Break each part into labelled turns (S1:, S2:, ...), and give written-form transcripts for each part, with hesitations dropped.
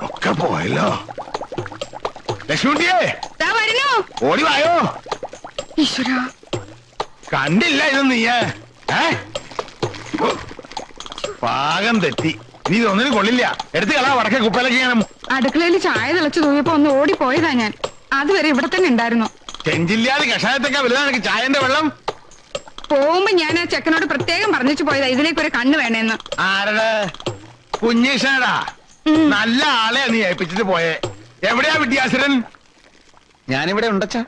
S1: ഒക്കെ പോയല്ലോ. ലക്ഷ്മിയെ ഓടി വായോ. കണ്ടില്ല ഇത് നീയ് പാകം തെറ്റി. നീ ഇതൊന്നിനും കൊള്ളില്ല. എടുത്ത് കളാ വടക്കേ കുപ്പയില ചെയ്യണം.
S2: അടുക്കളയിൽ ചായ തിളച്ചു തൂങ്ങിയപ്പോ ഒന്ന് ഓടിപ്പോയതാ ഞാൻ. അതുവരെ ഇവിടെ തന്നെ ഉണ്ടായിരുന്നു.
S1: ചെഞ്ചില്ലാതെ കഷായത്തൊക്കെ വലുതാണ് ചായന്റെ വെള്ളം.
S2: പോകുമ്പോ ഞാൻ ആ ചെക്കനോട് പ്രത്യേകം പറഞ്ഞിച്ചു പോയതാ ഇതിലേക്ക് ഒരു കണ്ണ് വേണേന്ന്.
S1: ആരടാ? കുഞ്ഞീഷടാ. നല്ല ആളെയാ നീ ഏൽപ്പിച്ചിട്ട് പോയേ. എവിടെയാ വിദ്യാസുരൻ?
S3: ഞാനിവിടെ ഉണ്ടച്ചാ.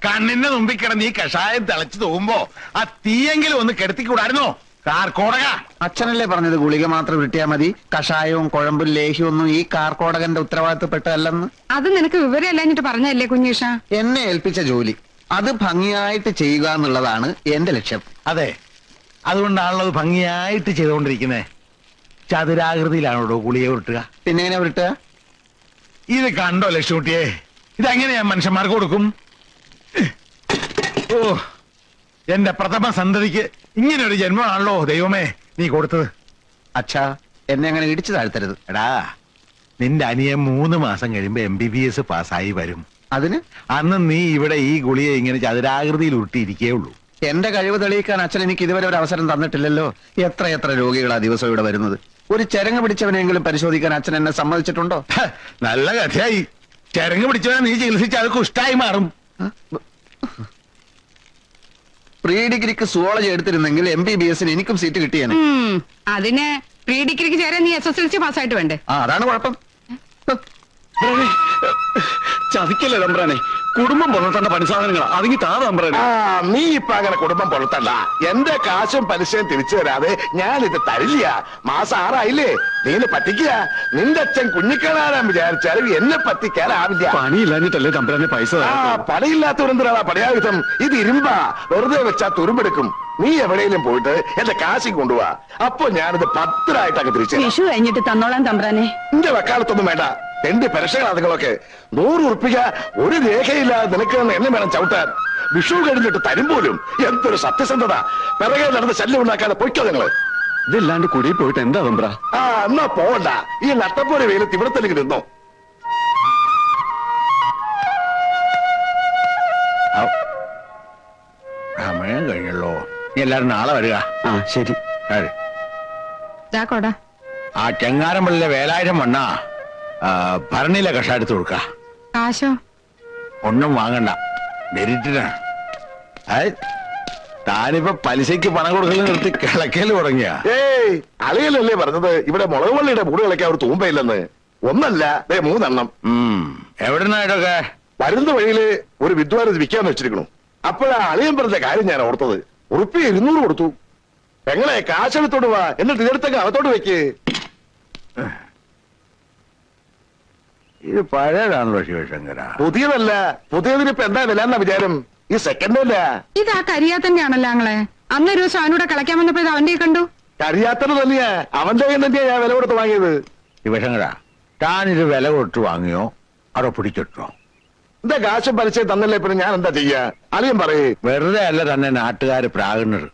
S1: കണ്ണിന്റെ മുമ്പിൽ കിടന്ന് ഈ കഷായം തിളച്ചു തോകുമ്പോ ആ തീയെങ്കിലും ഒന്ന് കെടുത്തിക്കൂടായിരുന്നോ? കാർക്കോടക.
S3: അച്ഛനല്ലേ പറഞ്ഞത് ഗുളിക മാത്രം കിട്ടിയാ മതി, കഷായവും കുഴമ്പും ലേഹ്യവും ഒന്നും ഈ കാർക്കോടകന്റെ ഉത്തരവാദിത്തപ്പെട്ടതല്ലെന്ന്.
S2: അത് നിനക്ക് വിവരമല്ലാഞ്ഞിട്ട് പറഞ്ഞല്ലേ കുഞ്ഞീഷ?
S3: എന്നെ ഏൽപ്പിച്ച ജോലി അത് ഭംഗിയായിട്ട് ചെയ്യുക എന്നുള്ളതാണ് എന്റെ ലക്ഷ്യം.
S1: അതെ, അതുകൊണ്ടാണല്ലോ അത് ഭംഗിയായിട്ട് ചെയ്തുകൊണ്ടിരിക്കുന്നേ. ചതുരാകൃതിയിലാണോ ഗുളിക ഉരുട്ടുക?
S3: പിന്നെ എങ്ങനെ ഉരുട്ടുക?
S1: ഇത് കണ്ടോ ലക്ഷ്മിയെ, ഇതെങ്ങനെയാ മനുഷ്യന്മാർക്ക് കൊടുക്കും? ഓ, എന്റെ പ്രഥമ സന്തതിക്ക് ഇങ്ങനെ ഒരു ജന്മമാണല്ലോ ദൈവമേ നീ കൊടുത്തത്.
S3: അച്ഛാ, എന്നെ അങ്ങനെ ഇടിച്ചു താഴ്ത്തരുത്.
S1: എടാ, നിന്റെ അനിയൻ 3 മാസം കഴിയുമ്പോ MBBS പാസ്സായി വരും.
S3: അതിന്
S1: അന്ന് നീ ഇവിടെ ഈ ഗുളിക ഇങ്ങനെ ചതുരാകൃതിയിൽ ഉരുട്ടിയിരിക്കേ ഉള്ളൂ.
S3: എന്റെ കഴിവ് തെളിയിക്കാൻ അച്ഛൻ എനിക്ക് ഇതുവരെ ഒരു അവസരം തന്നിട്ടില്ലല്ലോ. എത്ര രോഗികളാ ദിവസം ഇവിടെ വരുന്നത്. ഒരു ചരങ്ങ് പിടിച്ചവനെങ്കിലും പരിശോധിക്കാൻ അച്ഛൻ എന്നെ സമ്മതിച്ചിട്ടുണ്ടോ?
S1: നല്ല കഥയായി. ചരങ്ങ് പിടിച്ചവനെ നീ ചികിത്സിച്ച് അത് കുഷ്ടായി മാറും.
S3: പ്രീ ഡിഗ്രിക്ക് സുവോളജി എടുത്തിരുന്നെങ്കിൽ MBBS എനിക്കും സീറ്റ് കിട്ടിയേനെ.
S2: അതിന് പ്രീ ഡിഗ്രിക്ക് ചേരാൻ നീ SSLC പാസ്സായിട്ട് വേണ്ടേ?
S3: അതാണ് കുഴപ്പം.
S4: ചതിക്കല്ലേ തമ്പ്രാനെ, കുടുംബം പുലർത്തേണ്ട പണിസാധനങ്ങളാ. അതിങ്ങി താ തമ്പ്രാനെ.
S5: നീ ഇപ്പൊ അങ്ങനെ കുടുംബം പുലർത്തണ്ട. എന്റെ കാശും പലിശയും തിരിച്ചു തരാതെ ഞാനിത് തരില്ല. മാസം 6 ആയില്ലേ, നീ പറ്റിക്കുക. നിന്റെ അച്ഛൻ കുഞ്ഞിക്കണാരാൻ വിചാരിച്ചാലും എന്നെ പറ്റിക്കാനാവില്ല.
S4: പണിയില്ലാഞ്ഞിട്ടല്ലേ തമ്പ്രാനെ പൈസ?
S5: പണിയില്ലാത്തവരെന്തിനാ പണിയായുധം? ഇത് ഇരുമ്പാ, വെറുതെ വെച്ചാ തുരുമ്പെടുക്കും. നീ എവിടെയെങ്കിലും പോയിട്ട് എന്റെ കാശി കൊണ്ടുപോവാ. അപ്പൊ ഞാനിത് ഭദ്രായിട്ടൊക്കെ തിരിച്ചു.
S2: വിഷു കഴിഞ്ഞിട്ട് തന്നോളാം തമ്പ്രാനെ.
S5: നിന്റെ വക്കാലത്തൊന്നും വേണ്ട. എന്റെ പരക്ഷകളൊക്കെ 100 ഉറുപ്പിക ഒരു രേഖയില്ലാതെ നിനക്ക് എന്നെ വേണം ചവിട്ടാൻ. വിഷു കഴിഞ്ഞിട്ട് തരും പോലും. എന്തൊരു സത്യസന്ധത. പിറകെ നടന്ന് ശല്യം ഉണ്ടാക്കാതെ പൊയ്ക്കോ നിങ്ങള്.
S4: ഇതില്ലാണ്ട് കുടി പോയിട്ട് എന്താ തമ്പ്ര?
S5: എന്നാ പോവണ്ട. ഈ നട്ടപ്പോലെ വെയിലത്ത് ഇവിടെ തന്നെ ഇരുന്നോ.
S1: സമയം കഴിഞ്ഞല്ലോ. നീ എല്ലാരും നാളെ വരിക.
S4: ശരി.
S1: ആ ചെങ്ങാരമ്പള്ളിലെ 7000 മണ്ണ ഭരണിയിലെ കഷായം എടുത്ത് കൊടുക്ക.
S2: കാശോ?
S1: ഒന്നും വാങ്ങണ്ട, മെരിറ്റിനാണ്. താനിപ്പോ പലിശയ്ക്ക് പണം കൊടുക്കൽ നിർത്തി കിളക്കല് തുടങ്ങിയ?
S5: അളിയലല്ലേ പറഞ്ഞത് ഇവിടെ മുളക് വള്ളിയുടെ കൂടെ കളിക്കാൻ ഒരു തൂമ്പയില്ലെന്ന്? ഒന്നല്ല, 3 എണ്ണം.
S1: എവിടുന്നായിട്ടൊക്കെ?
S5: വരുന്ന വഴിയില് ഒരു വിദ്വാൻ വിൽക്കാന്ന് വെച്ചിരിക്കണു. അപ്പോഴാ അളിയൻ പറഞ്ഞ കാര്യം ഞാൻ ഓർത്തത്. ഉറുപ്പിക 200 കൊടുത്തു. എങ്ങനെ കാശെടുത്തോട്ട് വാ, എന്നിട്ട് ഇതെടുത്തൊക്കെ അകത്തോട്ട് വെക്ക്.
S1: ഇത് പഴയതാണല്ലോ ശിവശങ്കര.
S5: പുതിയതല്ല. പുതിയതിനിപ്പോ എന്താ വില എന്നാ വിചാരം? ഈ സെക്കൻഡ് അല്ല.
S2: ഇത് ആ കരിയാത്തന്നെയാണല്ലോ ആങ്ങളെ. അന്നൊരു ദിവസം അവനോട് കളിക്കാൻ വന്നപ്പോ ഇത് അവന്റെ കണ്ടു.
S5: കരിയാത്തത് തന്നെയാ. അവന്റെ കയ്യിൽ തന്നെയാ ഞാൻ വില കൊടുത്ത് വാങ്ങിയത്.
S1: ശിവശങ്കര, താനിത് വില കൊടുത്ത് വാങ്ങിയോ അതോ പിടിച്ചിട്ടോ?
S5: എന്താ കാശും പലിശയും തന്നല്ലേ, പിന്നെ ഞാൻ എന്താ ചെയ്യാ? അളിയൻ പറയേ.
S1: വെറുതെ അല്ല തന്നെ നാട്ടുകാര് പ്രാകുന്നത്.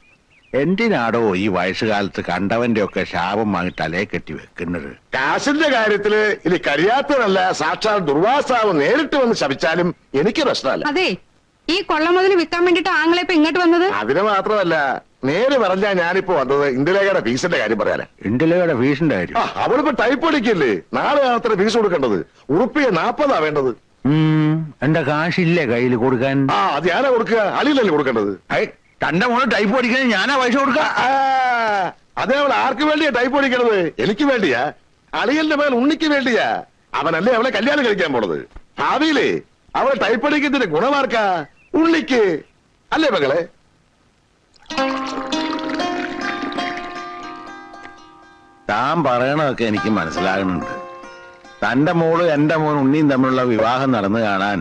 S1: എന്തിനാടോ ഈ വയസ്സുകാലത്ത് കണ്ടവന്റെ ഒക്കെ ശാപം വാങ്ങി തലയെ കെട്ടി വെക്കുന്നത്?
S5: കാശിന്റെ കാര്യത്തില് ഇനി കഴിയാത്തതല്ല, സാക്ഷാൽ ദുർവാസാവ് നേരിട്ട് വന്ന് ശപിച്ചാലും എനിക്ക് പ്രശ്നമല്ല.
S2: അതെ, ഈ കൊള്ള മുതൽ വിൽക്കാൻ വേണ്ടിട്ട് ആങ്ങളെ ഇപ്പൊ ഇങ്ങോട്ട് വന്നത്?
S5: അതിന് മാത്രമല്ല, നേര് പറഞ്ഞാ ഞാനിപ്പോ വന്നത് ഇന്ദിരയുടെ ഫീസിന്റെ കാര്യം പറയാനാ.
S1: ഇന്ദിരയുടെ ഫീസിന്റെ കാര്യം?
S5: അവളിപ്പോ ടൈപ്പ് അടിക്കില്ലേ, നാളെ അത്ര ഫീസ് കൊടുക്കേണ്ടത്. ഉറുപ്പിക 40 വേണ്ടത്.
S1: എന്റെ കാശില്ലേ കയ്യിൽ കൊടുക്കാൻ?
S5: അത് ഞാനാ കൊടുക്കുക, അളിയിലല്ലേ കൊടുക്കേണ്ടത്.
S1: തന്റെ മോള് ടൈപ്പ് പഠിക്കാൻ ഞാനാ പൈസ കൊടുക്ക?
S5: അതേ അവൾ ആർക്ക് വേണ്ടിയാ ടൈപ്പ് പഠിക്കണത്? എനിക്ക് വേണ്ടിയാ. അളിയന്റെ മേൽ ഉണ്ണിക്ക് വേണ്ടിയാ. അവനല്ലേ അവളെ കല്യാണം കഴിക്കാൻ പോണത്. ഭാവിയിലേ അവളെ ടൈപ്പ് പഠിക്കുന്നതിന്റെ ഗുണമാർക്കാ? ഉണ്ണിക്ക് അല്ലേ മകളെ?
S1: താൻ പറയണതൊക്കെ എനിക്ക് മനസ്സിലാകുന്നുണ്ട്. തന്റെ മോള് എന്റെ മോൻ ഉണ്ണിയും തമ്മിലുള്ള വിവാഹം നടന്നു കാണാൻ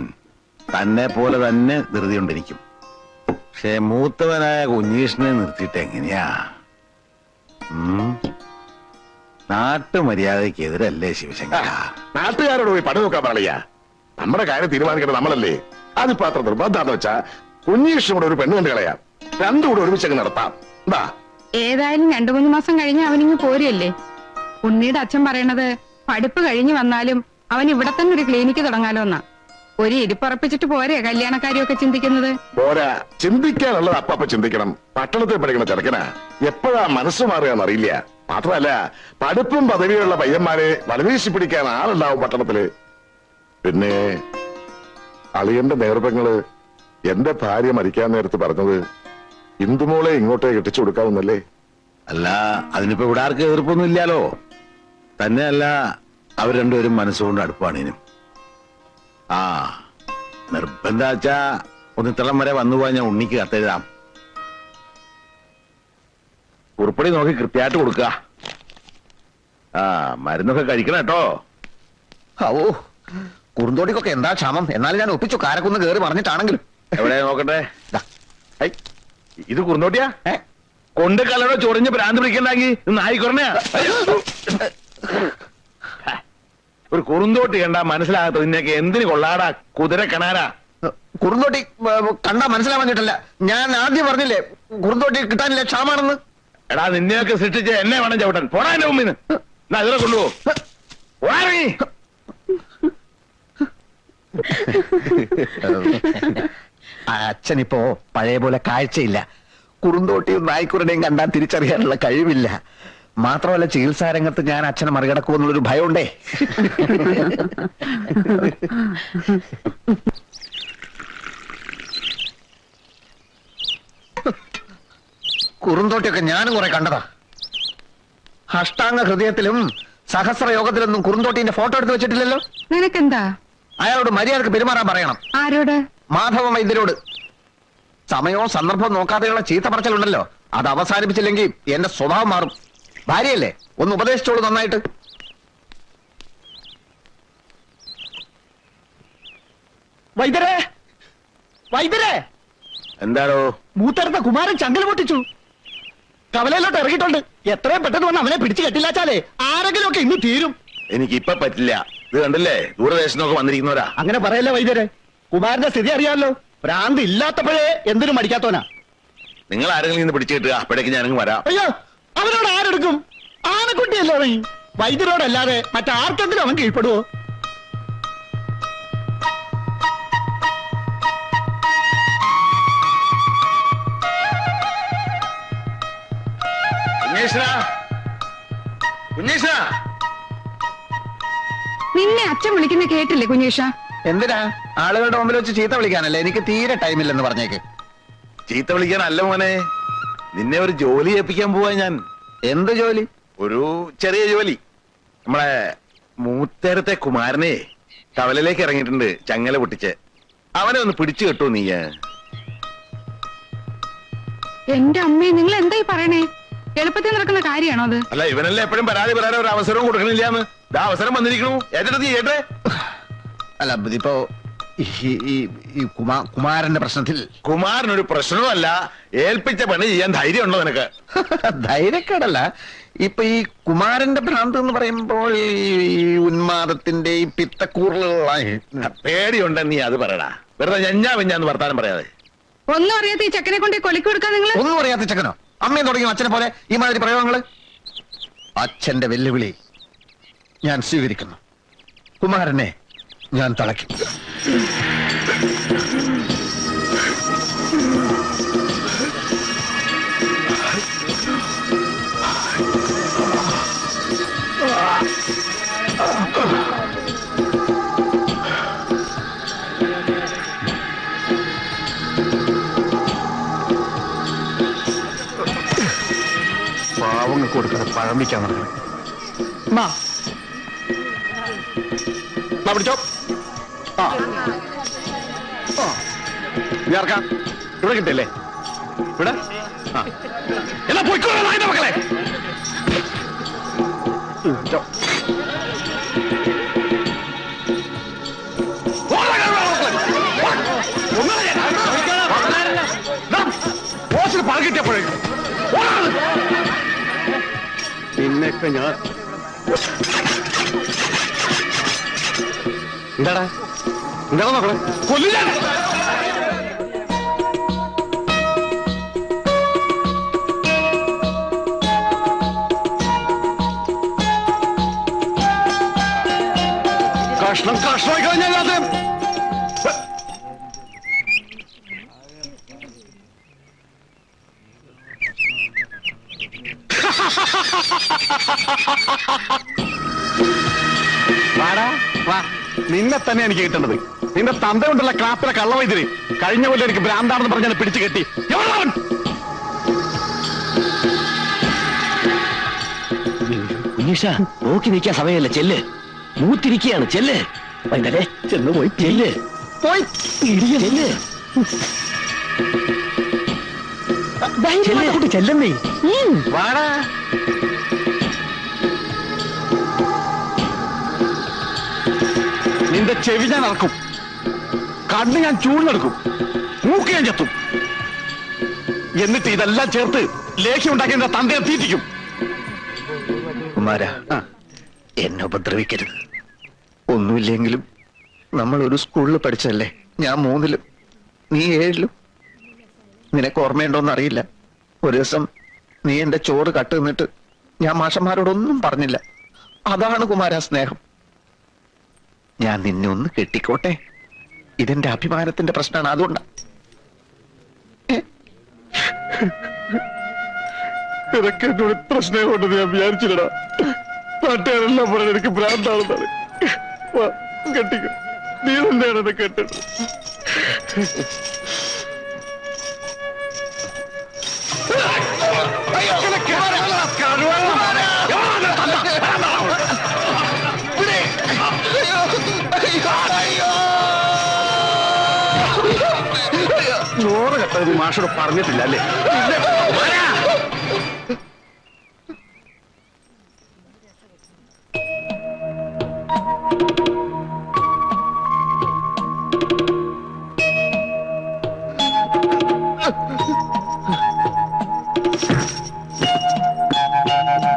S1: തന്നെ പോലെ തന്നെ ധൃതിയുണ്ടിരിക്കും. പക്ഷെ മൂത്തവനായ കുഞ്ഞീഷിനെ നിർത്തിയിട്ട് എങ്ങനെയാ? നാട്ടുമര്യാദക്കെതിരല്ലേ ശിവശങ്കര?
S5: നാട്ടുകാരോട് പോയി പണി നോക്കാൻ പറയാ. നമ്മുടെ കാര്യം തീരുമാനിക്കേണ്ടത് നമ്മളല്ലേ. അതിപ്പോ അത്ര നിർബന്ധാന്ന് വെച്ചാ കുഞ്ഞീഷിനോട് ഒരു പെണ്ണ് കണ്ടു കളയാം. 2 കൂടെ ഒരുമിച്ചങ്ങ് നടത്താം. എന്താ?
S2: ഏതായാലും 2-3 മാസം കഴിഞ്ഞ് അവനിങ്ങ് പോരല്ലേ. ഉണ്ണിയുടെ അച്ഛൻ പറയണത് പഠിപ്പ് കഴിഞ്ഞു വന്നാലും അവൻ ഇവിടെ തന്നെ ഒരു ക്ലിനിക്ക് തുടങ്ങാലോ എന്നാ. ഒരു ഇരിപ്പുറപ്പിച്ചിട്ട് പോരെ കല്യാണക്കാരിയൊക്കെ ചിന്തിക്കുന്നത്.
S5: പോരാ, ചിന്തിക്കാനുള്ളത് അപ്പ ചിന്തിക്കണം. പട്ടണത്തിൽ പഠിക്കണ ചെറുക്കനാ, എപ്പോഴാ മനസ്സ് മാറുകയെന്നറിയില്ല. മാത്രമല്ല, പഠിപ്പും പദവിയുള്ള പയ്യന്മാരെ വലവീശി പിടിക്കാൻ ആളുണ്ടാവും പട്ടണത്തില്. പിന്നെ അളിയന്റെ നേർപ്പങ്ങള് എന്റെ ഭാര്യ മരിക്കാൻ നേരത്ത് പറഞ്ഞത് ഇന്ദുമോളെ ഇങ്ങോട്ടേ കെട്ടിച്ചു കൊടുക്കാവുന്നല്ലേ?
S1: അല്ല, അതിനിപ്പോ ഇവിടെ ആർക്കും എതിർപ്പൊന്നും ഇല്ലാലോ. തന്നെയല്ല, അവർ രണ്ടുപേരും മനസ്സുകൊണ്ട് അടുപ്പാണ് ഇനും. ആ നിർബന്ധാച്ചാ ഒന്നിത്തളം വരെ വന്നുപോയാൽ ഞാൻ ഉണ്ണിക്ക് കത്തെഴുതാം. ഉറുപ്പടി നോക്കി കൃത്യമായിട്ട് കൊടുക്കുക. ആ മരുന്നൊക്കെ കഴിക്കണം കേട്ടോ.
S3: ഓ കുറുന്തോട്ടിക്കൊക്കെ എന്താ ക്ഷാമം. എന്നാലും ഞാൻ ഒപ്പിച്ചു, കാരക്കുന്ന് കേറി പറഞ്ഞിട്ടാണെങ്കിലും.
S1: എവിടെ നോക്കട്ടെ.
S3: ദാ,
S1: ഐ, ഇത് കുറുന്തോട്ടിയാ? കൊണ്ട് കലടോ ചൊറിഞ്ഞ് ഭ്രാന്ത് പിടിക്കണ്ടാക്കി നായിക്കൊറണയാ. ഒരു കുറുന്തോട്ടി കണ്ടാ മനസ്സിലാകത്ത നിന്നൊക്കെ എന്തിന് കൊള്ളാടാ കുതിര കണാരാ.
S3: കുറുന്തോട്ടി കണ്ടാ മനസ്സിലാവാഞ്ഞിട്ടല്ല, ഞാൻ ആദ്യം പറഞ്ഞില്ലേ കുറുന്തോട്ടി കിട്ടാനില്ല, ക്ഷാമാണെന്ന്.
S1: എടാ നിന്നെയൊക്കെ സൃഷ്ടിച്ച് എന്നെ വേണം ചവിട്ടാൻ. പോടാ എന്റെ മുമ്പിന്ന്. എന്നാ ഇതിനെ കൊണ്ടുപോ. പോടാറങ്ങി.
S3: അച്ഛനിപ്പോ പഴയ പോലെ കാഴ്ചയില്ല. കുറുന്തോട്ടിയും നായ്ക്കുരുടെയും കണ്ടാൽ തിരിച്ചറിയാനുള്ള കഴിവില്ല. മാത്രമല്ല, ചികിത്സാ രംഗത്ത് ഞാൻ അച്ഛനെ മറികടക്കുമെന്നുള്ളൊരു ഭയമുണ്ടേ. കുറുന്തോട്ടിയൊക്കെ ഞാനും കുറെ കണ്ടതാ. അഷ്ടാംഗ ഹൃദയത്തിലും സഹസ്രയോഗത്തിലൊന്നും കുറുന്തോട്ടിന്റെ ഫോട്ടോ എടുത്ത് വെച്ചിട്ടില്ലല്ലോ.
S2: നിനക്കെന്താ?
S3: അയാളോട് മര്യാദക്ക് പെരുമാറാൻ പറയണം.
S2: ആരോട്?
S3: മാധവ വൈദ്യരോട്. സമയവും സന്ദർഭവും നോക്കാതെയുള്ള ചീത്ത പറച്ചിലുണ്ടല്ലോ, അത് അവസാനിപ്പിച്ചില്ലെങ്കിൽ എന്റെ സ്വഭാവം മാറും. ഭാര്യയല്ലേ, ഒന്ന് ഉപദേശിച്ചോളൂ നന്നായിട്ട്.
S4: വൈദ്യരെ, വൈദ്യരെ,
S1: എന്താണോ?
S4: മൂത്തരത്തെ കുമാരൻ ചങ്കൽ പൊട്ടിച്ചു. കവലയിലോട്ട് ഇറങ്ങിയിട്ടുണ്ട്. എത്രയും പെട്ടെന്ന് വന്ന് അവനെ പിടിച്ചു കെട്ടില്ലാച്ചാലേ ആരെങ്കിലും ഒക്കെ ഇന്ന് തീരും.
S1: എനിക്കിപ്പൊ പറ്റില്ല. ഇത് കണ്ടില്ലേ, ദൂരദേശത്തൊക്കെ വന്നിരിക്കുന്നവരാ.
S4: അങ്ങനെ പറയല്ലേ വൈദ്യരെ, കുമാരന്റെ സ്ഥിതി അറിയാമല്ലോ. ഭ്രാന്ത് ഇല്ലാത്തപ്പോഴേ എന്തിനും മടിക്കാത്തോനാ.
S1: നിങ്ങൾ ആരെങ്കിലും ഇന്ന് പിടിച്ചു കിട്ടുക, അപ്പോഴേക്ക് ഞാനങ്ങ് വരാം.
S4: അയ്യോ, അവനോട് ആരെടുക്കും? ആനക്കുട്ടിയല്ലേ അവൻ. വൈദ്യരോടല്ലാതെ മറ്റാർക്കെങ്കിലും അവൻ കീഴ്പ്പെടുവോ?
S2: നിന്നെ അച്ഛൻ വിളിക്കുന്ന കേട്ടില്ലേ കുഞ്ഞീഷ?
S3: എന്തിനാ? ആളുകളുടെ മുമ്പിൽ വെച്ച് ചീത്ത വിളിക്കാനല്ലേ? എനിക്ക് തീരെ ടൈമില്ലെന്ന് പറഞ്ഞേക്ക്.
S1: ചീത്ത വിളിക്കാനല്ല മോനെ, നിന്നെ ഒരു ജോലി ഏൽപ്പിക്കാൻ പോവാ ഞാൻ.
S3: എന്ത് ജോലി?
S1: ഒരു ചെറിയ ജോലി. നമ്മളെ മൂത്തേരത്തെ കുമാരനെ കവലയിലേക്ക് ഇറങ്ങിയിട്ടുണ്ട്, ചങ്ങല പൊട്ടിച്ച്. അവനെ ഒന്ന് പിടിച്ചു കെട്ടോ നീ.
S2: എന്റെ അമ്മേ, നിങ്ങൾ എന്തായി പറയണേ? എളുപ്പത്തിൽ നടക്കുന്ന കാര്യമാണോ അത്?
S1: അല്ല, ഇവനല്ലേ എപ്പോഴും പരാതി പറയാൻ ഒരു അവസരവും കൊടുക്കണില്ലാന്ന്. ഇതാ അവസരം വന്നിരിക്കണു. ഏറ്റെടുത്ത് ചെയ്യട്ടെ.
S3: അല്ല, ഇതിപ്പോ കുമാരന്റെ പ്രശ്നത്തിൽ.
S1: കുമാരനൊരു പ്രശ്നവുമല്ല, ഏൽപ്പിച്ച പണി ചെയ്യാൻ ധൈര്യം ഉണ്ടോ നിനക്ക്?
S3: ധൈര്യക്കേടല്ല, ഇപ്പൊ ഈ കുമാരന്റെ ഭ്രാന്ത് എന്ന് പറയുമ്പോൾ ഈ ഉന്മാദത്തിന്റെ ഈ പിത്തക്കൂറലുള്ള
S1: പേടിയുണ്ടെ നീ അത് പറയടാ. വെറുതെ ഞഞ്ഞാന്ന് വർത്താനം പറയാതെ.
S2: ഒന്നും അറിയാത്ത ഈ ചെക്കനെ കൊണ്ട് കൊലക്ക് കൊടുക്കാൻ നിങ്ങൾ.
S3: ഒന്നും അറിയാത്ത ചെക്കനോ? അമ്മയും തുടങ്ങിയോ അച്ഛനെ പോലെ ഈ മാതിരി പ്രയോഗങ്ങള്? അച്ഛന്റെ വെല്ലുവിളി ഞാൻ സ്വീകരിക്കുന്നു. കുമാരനെ ഞാൻ തളയ്ക്കും.
S4: പാവങ്ങൾക്ക് കൊടുക്കാതെ പഴം വയ്ക്കാൻ നടക്കണം.
S5: പിടിച്ചോ.
S1: ഇറക്കാം. ഇവിടെ കിട്ടല്ലേ? ഇവിടെ എന്നാ പോയിക്കോളാം മക്കളെ. പഴം കിട്ടിയപ്പോഴേക്കും
S4: നിന്നെയൊക്കെ ഞാൻ
S1: എന്താടാ എന്താ നോക്കണേ? കൊല്ലില്ല.
S3: കഷ്ണം കഷ്ണമായി കഴിഞ്ഞാൽ വാടാ വാ, നിന്നെ തന്നെ എനിക്ക് കിട്ടേണ്ടത്. നിന്റെ തന്ത കൊണ്ടുള്ള ക്ലാപ്പിലെ കള്ളവൈദ്യര് കഴിഞ്ഞ പോലെ എനിക്ക് ഭ്രാന്താണെന്ന് പറഞ്ഞാൽ പിടിച്ചു കെട്ടി. എവിടെയാവൻ?
S4: ഉണ്ണീഷ, നോക്കി നിൽക്കാൻ സമയമല്ല, ചെല്ല്. മൂത്തിരിക്കുകയാണ്, ചെല്ല്. വൈകുന്നേരെ ചെന്ന് പോയി ചെല്ല്, പോയി ചെല്ല്. കുട്ടി ചെല്ലുന്നേ.
S3: വാടാ. നിന്റെ ചെവി ഞാൻ ഇറക്കും, കണ്ണ് ഞാൻ ചൂഴ്ന്നെടുക്കും, മൂക്ക് ഞാൻ ചെത്തും. എന്നിട്ട് ഇതെല്ലാം ചേർത്ത് ലേഖ്യം ഉണ്ടാക്കി എന്റെ തന്തയെ തീറ്റിക്കും.
S6: കുമാര, എന്നെ ഉപദ്രവിക്കരുത്. ഒന്നുമില്ലെങ്കിലും നമ്മൾ ഒരു സ്കൂളിൽ പഠിച്ചല്ലേ. ഞാൻ 3-ലും നീ 7-ലും. നിനക്ക് ഓർമ്മയുണ്ടോന്ന് അറിയില്ല, ഒരു ദിവസം നീ എന്റെ ചോറ് കട്ട് നിന്നിട്ട് ഞാൻ മാഷന്മാരോടൊന്നും പറഞ്ഞില്ല. അതാണ് കുമാര സ്നേഹം. ഞാൻ നിന്നെ ഒന്ന് കെട്ടിക്കോട്ടെ, ഇതെന്റെ അഭിമാനത്തിന്റെ പ്രശ്നമാണ്. അതുകൊണ്ടാ.
S5: നിനക്ക് എന്നോട് ഇത്ര സ്നേഹമുണ്ടെന്ന് ഞാൻ വിചാരിച്ചില്ലടാ. നാട്ടുകാരെല്ലാം പറഞ്ഞ എനിക്ക് ഭ്രാന്താണെന്നാണ്. കെട്ടിക്കോ, നീ തന്നെയാണ് എന്നെ കെട്ടത്. ചോറ് കെട്ടത് മാഷോട് പറഞ്ഞിട്ടില്ല അല്ലേ?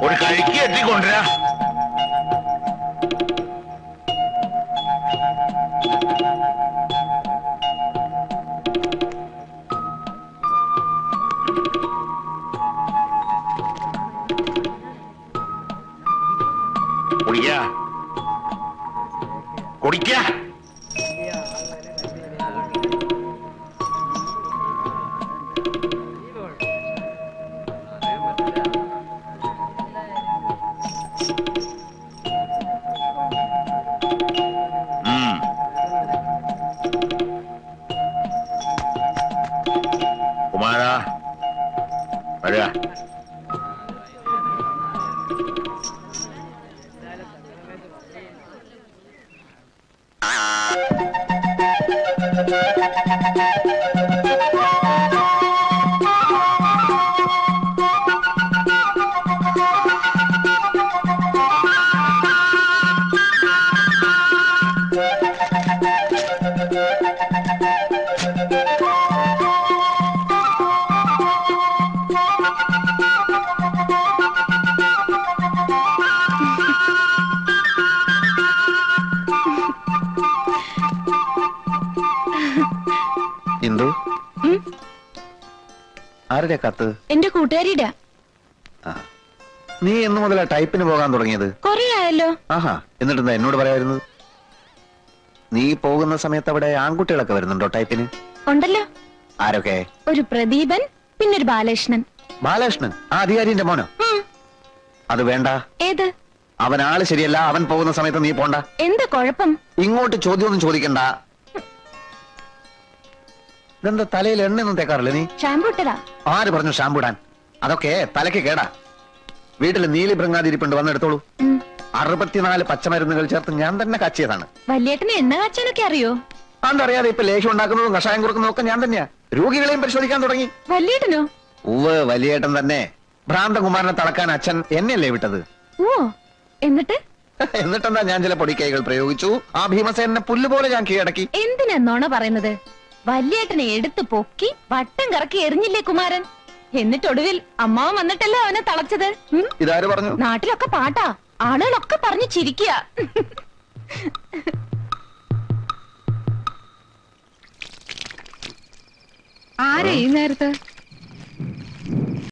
S1: ഒരു കഴിക്ക് എത്തിക്കൊണ്ടുവരാ. കുടിക്ക കുടിക്ക. കുമാര വരിക.
S6: ഇന്ദു, ആരുടെ കത്ത്?
S7: എന്റെ കൂട്ടുകാരിയുടെ.
S6: നീ എന്ന് മുതലാ ടൈപ്പിന് പോകാൻ തുടങ്ങിയത്?
S7: കൊറേ ആയല്ലോ.
S6: ആഹാ, എന്നിട്ടെന്താ എന്നോട് പറയായിരുന്നത്? നീ പോകുന്ന സമയത്ത് അവിടെ ആൺകുട്ടികളൊക്കെ വരുന്നുണ്ടോ ടൈപ്പിന്?
S7: ഉണ്ടല്ലോ.
S6: ആരൊക്കെ?
S7: ഒരു പ്രദീപൻ, പിന്നൊരു ബാലകൃഷ്ണൻ.
S6: ബാലകൃഷ്ണൻ, ആ അധികാരിന്റെ മോനോ? അത് വേണ്ട.
S7: ഏത്?
S6: അവൻ ആള് ശരിയല്ല. അവൻ പോകുന്ന സമയത്ത് നീ പോണ്ട.
S7: എന്താ കുഴപ്പം?
S6: ഇങ്ങോട്ട് ചോദ്യമൊന്നും ചോദിക്കണ്ട. ഇതെന്താ തലയിൽ എണ്ണയൊന്നും തേക്കാറില്ല നീ?
S7: ഷാമ്പു ഇട്ടതാ.
S6: ആര് പറഞ്ഞു ഷാമ്പു ഇടാൻ? അതൊക്കെ തലയ്ക്ക് കേടാ. വീട്ടിൽ നീലി ഭൃങ്ങാതിരിപ്പുണ്ട്, വന്നെടുത്തോളൂ. 64 പച്ചമരുന്നുകൾ ചേർത്ത് ഞാൻ തന്നെ കാച്ചിയതാണ്.
S7: വല്യേട്ടന് എണ്ണ കാച്ചാനൊക്കെ അറിയോ?
S6: അതറിയാതെ ഇപ്പൊ ലേഹ്യം ഉണ്ടാക്കുന്നതും കഷായം കൊടുക്കുന്നതും ഒക്കെ ഞാൻ തന്നെയാ. രോഗികളെയും പരിശോധിക്കാൻ തുടങ്ങി.
S7: വല്യേട്ടനോ?
S6: ഉവ്വ്, വലിയേട്ടൻ തന്നെ. ഭ്രാന്തകുമാരനെ തളക്കാൻ അച്ഛൻ എന്നെയല്ലേ വിട്ടത്?
S7: ഓ, എന്നിട്ട്?
S6: എന്നിട്ടെന്താ, ഞാൻ ചില പൊടിക്കൈകൾ പ്രയോഗിച്ചു. ആ ഭീമസേനെ പുല്ലുപോലെ ഞാൻ കീഴടക്കി.
S7: എന്തിനാ പറയുന്നത്? വല്യേട്ടനെ എടുത്തു പൊക്കി വട്ടം കറക്കി എറിഞ്ഞില്ലേ കുമാരൻ? എന്നിട്ടൊടുവിൽ അമ്മാവൻ വന്നിട്ടല്ലേ അവനെ തളച്ചത്.
S6: ഇതാര് പറഞ്ഞു?
S7: നാട്ടിലൊക്കെ പാട്ടാ, ആളുകളൊക്കെ പറഞ്ഞു ചിരിക്കുക.
S2: ആരെ ഈ നേരത്ത്?